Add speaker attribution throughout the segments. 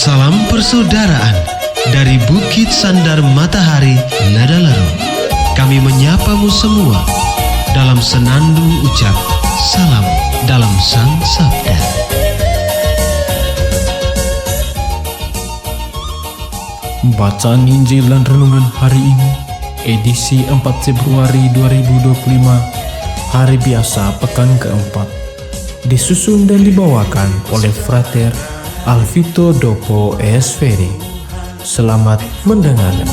Speaker 1: Salam persaudaraan dari Bukit Sandar Matahari Nadalaro. Kami menyapamu semua dalam senandung ucap salam dalam Sang Sabda.
Speaker 2: Bacaan Injil dan Renungan hari ini, edisi 4 Februari 2025, hari biasa pekan keempat, disusun dan dibawakan oleh Frater Alvito Dopo Esferi. Selamat mendengarkan.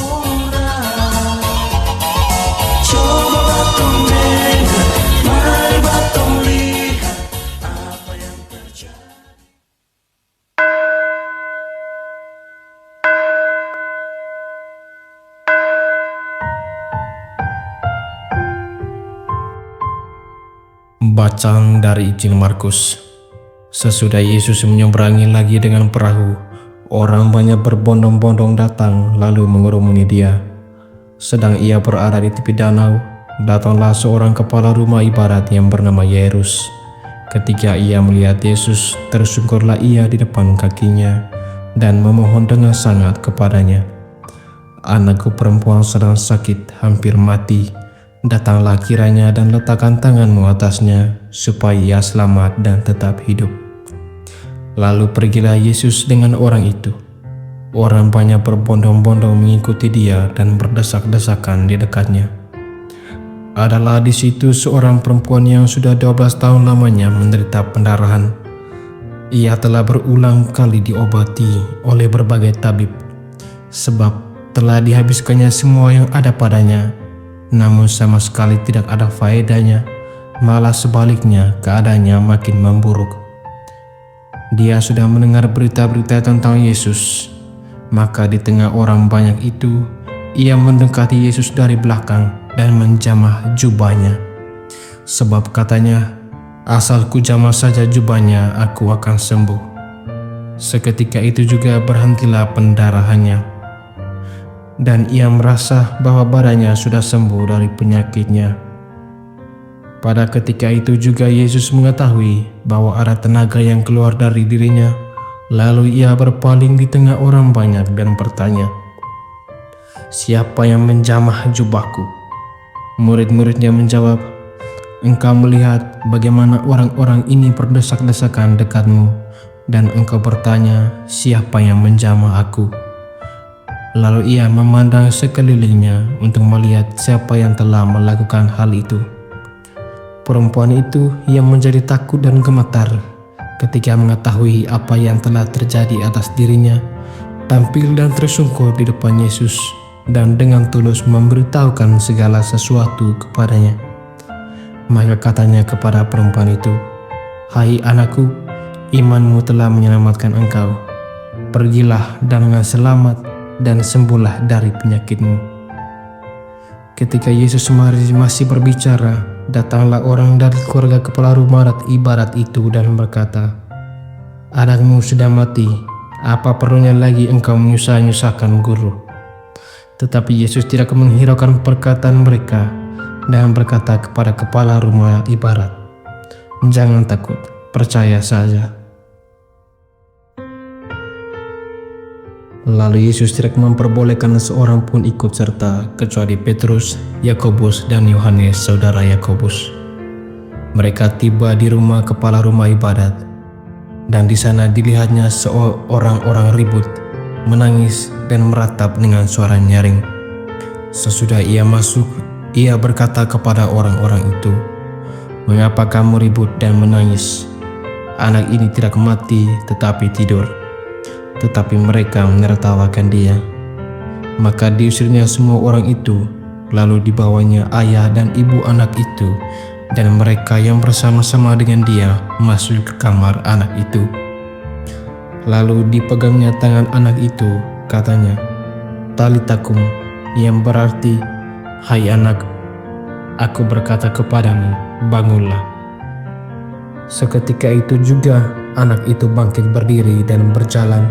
Speaker 2: Bacaan dari Injil Markus. Sesudah Yesus menyeberangi lagi dengan perahu, orang banyak berbondong-bondong datang lalu mengerumuni dia. Sedang ia berada di tepi danau, datanglah seorang kepala rumah ibadat yang bernama Yairus. Ketika ia melihat Yesus, tersungkurlah ia di depan kakinya dan memohon dengan sangat kepadanya, "Anakku perempuan sedang sakit, hampir mati. Datanglah kiranya dan letakkan tanganmu atasnya, supaya ia selamat dan tetap hidup." Lalu pergilah Yesus dengan orang itu. Orang banyak berbondong-bondong mengikuti dia dan berdesak-desakan di dekatnya. Adalah di situ seorang perempuan yang sudah 12 tahun lamanya menderita pendarahan. Ia telah berulang kali diobati oleh berbagai tabib, sebab telah dihabiskannya semua yang ada padanya. Namun sama sekali tidak ada faedahnya, malah sebaliknya keadaannya makin memburuk. Dia sudah mendengar berita-berita tentang Yesus, maka di tengah orang banyak itu, ia mendekati Yesus dari belakang dan menjamah jubahnya. Sebab katanya, "Asal ku jamah saja jubahnya, aku akan sembuh." Seketika itu juga berhentilah pendarahannya, dan ia merasa bahwa badannya sudah sembuh dari penyakitnya. Pada ketika itu juga Yesus mengetahui bahwa ada tenaga yang keluar dari dirinya. Lalu ia berpaling di tengah orang banyak dan bertanya, "Siapa yang menjamah jubahku?" Murid-muridnya menjawab, "Engkau melihat bagaimana orang-orang ini berdesak-desakan dekatmu, dan engkau bertanya, 'Siapa yang menjamah aku?'" Lalu ia memandang sekelilingnya untuk melihat siapa yang telah melakukan hal itu. Perempuan itu yang menjadi takut dan gemetar ketika mengetahui apa yang telah terjadi atas dirinya, tampil dan tersungkur di depan Yesus dan dengan tulus memberitahukan segala sesuatu kepadanya. Maka katanya kepada perempuan itu, "Hai anakku, imanmu telah menyelamatkan engkau. Pergilah dengan selamat dan sembuhlah dari penyakitmu." Ketika Yesus masih berbicara, datanglah orang dari keluarga kepala rumah ibadat itu dan berkata, "Anakmu sudah mati, apa perlunya lagi engkau menyusahkan guru?" Tetapi Yesus tidak menghiraukan perkataan mereka dan berkata kepada kepala rumah ibadat, "Jangan takut, percaya saja." Lalu Yesus tidak memperbolehkan seorang pun ikut serta kecuali Petrus, Yakobus, dan Yohanes saudara Yakobus. Mereka tiba di rumah kepala rumah ibadat, dan di sana dilihatnya seorang-orang ribut, menangis, dan meratap dengan suara nyaring. Sesudah ia masuk, ia berkata kepada orang-orang itu, "Mengapa kamu ribut dan menangis? Anak ini tidak mati tetapi tidur." Tetapi mereka menertawakan dia. Maka diusirnya semua orang itu, lalu dibawanya ayah dan ibu anak itu, dan mereka yang bersama-sama dengan dia masuk ke kamar anak itu. Lalu dipegangnya tangan anak itu, katanya, "Talita kum," yang berarti, "Hai anak, aku berkata kepadamu, bangunlah." Seketika itu juga anak itu bangkit berdiri dan berjalan,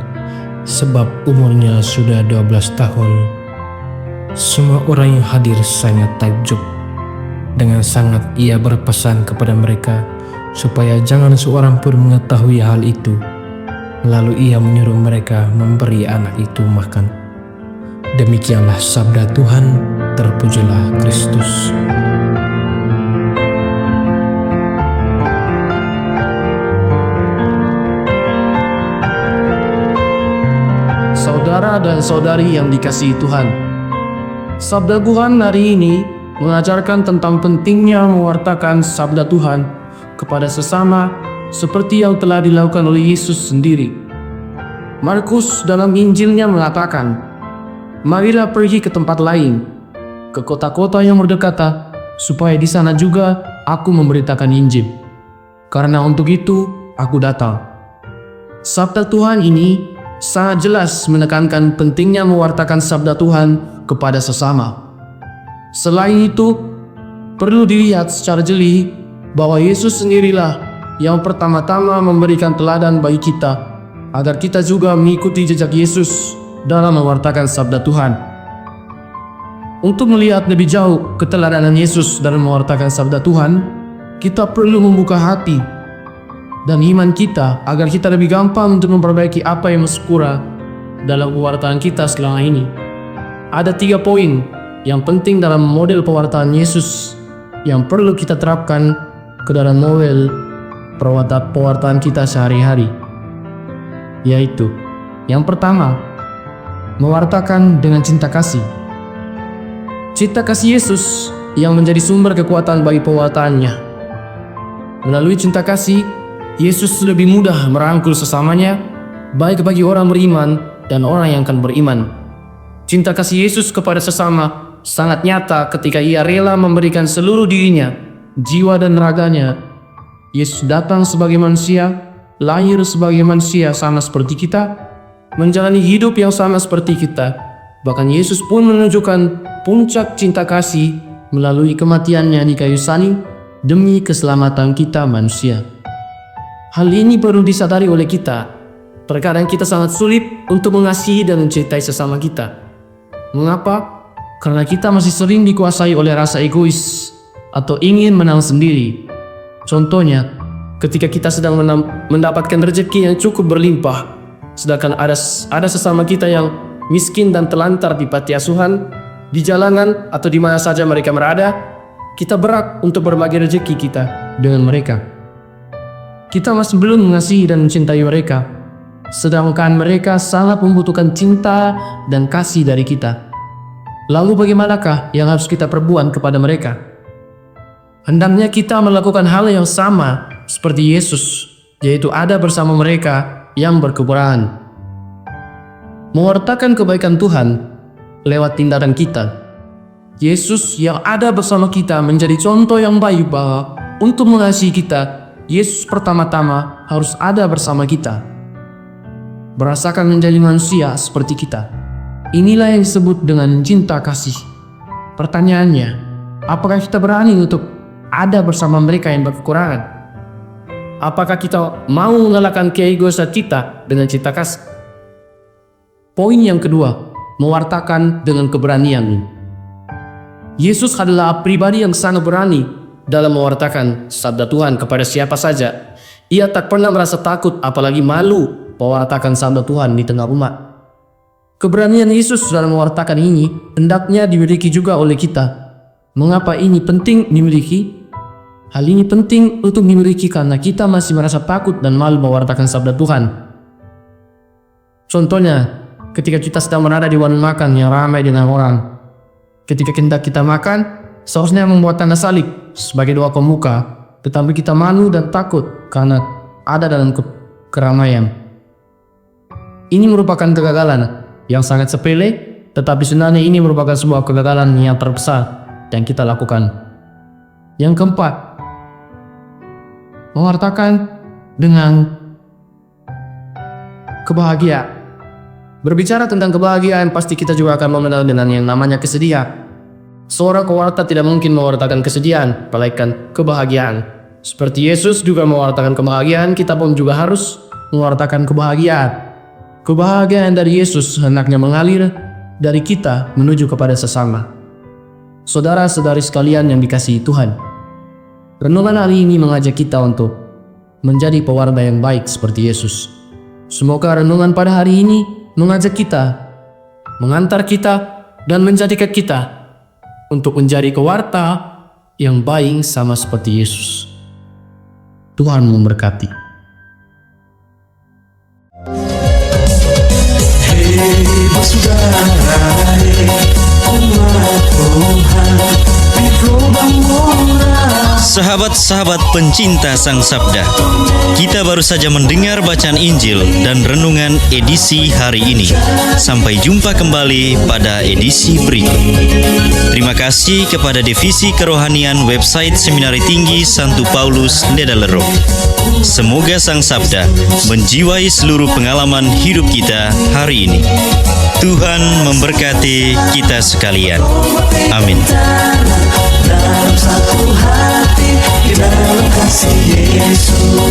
Speaker 2: sebab umurnya sudah 12 tahun. Semua orang yang hadir sangat takjub. Dengan sangat ia berpesan kepada mereka supaya jangan seorang pun mengetahui hal itu. Lalu ia menyuruh mereka memberi anak itu makan. Demikianlah sabda Tuhan, terpujilah Kristus.
Speaker 3: Saudara dan saudari yang dikasihi Tuhan, sabda Tuhan hari ini mengajarkan tentang pentingnya mewartakan sabda Tuhan kepada sesama seperti yang telah dilakukan oleh Yesus sendiri. Markus dalam Injilnya mengatakan, "Marilah pergi ke tempat lain, ke kota-kota yang berdekatan, supaya di sana juga aku memberitakan Injil. Karena untuk itu aku datang." Sabda Tuhan ini sangat jelas menekankan pentingnya mewartakan sabda Tuhan kepada sesama. Selain itu, perlu dilihat secara jeli bahwa Yesus sendirilah yang pertama-tama memberikan teladan bagi kita, agar kita juga mengikuti jejak Yesus dalam mewartakan sabda Tuhan. Untuk melihat lebih jauh keteladanan Yesus dalam mewartakan sabda Tuhan, kita perlu membuka hati dan iman kita agar kita lebih gampang untuk memperbaiki apa yang masih kurang dalam pewartaan kita selama ini. Ada 3 poin yang penting dalam model pewartaan Yesus yang perlu kita terapkan ke dalam model pewartaan kita sehari-hari, yaitu yang pertama, mewartakan dengan cinta kasih. Cinta kasih Yesus yang menjadi sumber kekuatan bagi pewartaannya. Melalui cinta kasih, Yesus lebih mudah merangkul sesamanya, baik bagi orang beriman dan orang yang akan beriman. Cinta kasih Yesus kepada sesama sangat nyata ketika ia rela memberikan seluruh dirinya, jiwa dan raganya. Yesus datang sebagai manusia, lahir sebagai manusia sama seperti kita, menjalani hidup yang sama seperti kita. Bahkan Yesus pun menunjukkan puncak cinta kasih melalui kematiannya di kayu salib demi keselamatan kita manusia. Hal ini perlu disadari oleh kita. Terkadang kita sangat sulit untuk mengasihi dan mencintai sesama kita. Mengapa? Karena kita masih sering dikuasai oleh rasa egois atau ingin menang sendiri. Contohnya, ketika kita sedang mendapatkan rezeki yang cukup berlimpah, sedangkan ada sesama kita yang miskin dan telantar di panti asuhan, di jalanan atau di mana saja mereka berada, kita berat untuk berbagi rezeki kita dengan mereka. Kita masih belum mengasihi dan mencintai mereka, sedangkan mereka sangat membutuhkan cinta dan kasih dari kita. Lalu bagaimanakah yang harus kita perbuat kepada mereka? Hendaknya kita melakukan hal yang sama seperti Yesus, yaitu ada bersama mereka yang berkekurangan. Mewartakan kebaikan Tuhan lewat tindakan kita. Yesus yang ada bersama kita menjadi contoh yang baik bahwa untuk mengasihi kita, Yesus pertama-tama harus ada bersama kita, merasakan menjadi manusia seperti kita. Inilah yang disebut dengan cinta kasih. Pertanyaannya, apakah kita berani untuk ada bersama mereka yang berkekurangan? Apakah kita mau mengalahkan keegoisan kita dengan cinta kasih? Poin yang kedua, mewartakan dengan keberanian. Yesus adalah pribadi yang sangat berani dalam mewartakan sabda Tuhan kepada siapa saja. Ia tak pernah merasa takut, apalagi malu mewartakan sabda Tuhan di tengah umat. Keberanian Yesus dalam mewartakan ini hendaknya dimiliki juga oleh kita. Mengapa ini penting dimiliki? Hal ini penting untuk dimiliki karena kita masih merasa takut dan malu mewartakan sabda Tuhan. Contohnya, ketika kita sedang berada di warung makan yang ramai dengan orang, ketika kita makan, seharusnya membuat tanda salib sebagai doa pembuka, tetapi kita malu dan takut karena ada dalam keramaian. Ini merupakan kegagalan yang sangat sepele, tetapi sebenarnya ini merupakan sebuah kegagalan yang terbesar yang kita lakukan. Yang keempat, mewartakan dengan kebahagiaan. Berbicara tentang kebahagiaan, pasti kita juga akan mengenal dengan yang namanya kesedihan. Seorang pewarta tidak mungkin mewartakan kesedihan, melainkan kebahagiaan. Seperti Yesus juga mewartakan kebahagiaan, kita pun juga harus mewartakan kebahagiaan. Kebahagiaan dari Yesus hendaknya mengalir dari kita menuju kepada sesama. Saudara-saudari sekalian yang dikasihi Tuhan, renungan hari ini mengajak kita untuk menjadi pewarta yang baik seperti Yesus. Semoga renungan pada hari ini mengajak kita, mengantar kita, dan menjadikan kita untuk menjadi pewarta yang baik sama seperti Yesus. Tuhan memberkati.
Speaker 4: Sahabat-sahabat pencinta Sang Sabda, kita baru saja mendengar bacaan Injil dan renungan edisi hari ini. Sampai jumpa kembali pada edisi berikut. Terima kasih kepada Divisi Kerohanian website Seminari Tinggi Santo Paulus Nedalero. Semoga Sang Sabda menjiwai seluruh pengalaman hidup kita hari ini. Tuhan memberkati kita sekalian. Amin.
Speaker 5: Dalam satu hati, di dalam kasih Yesus.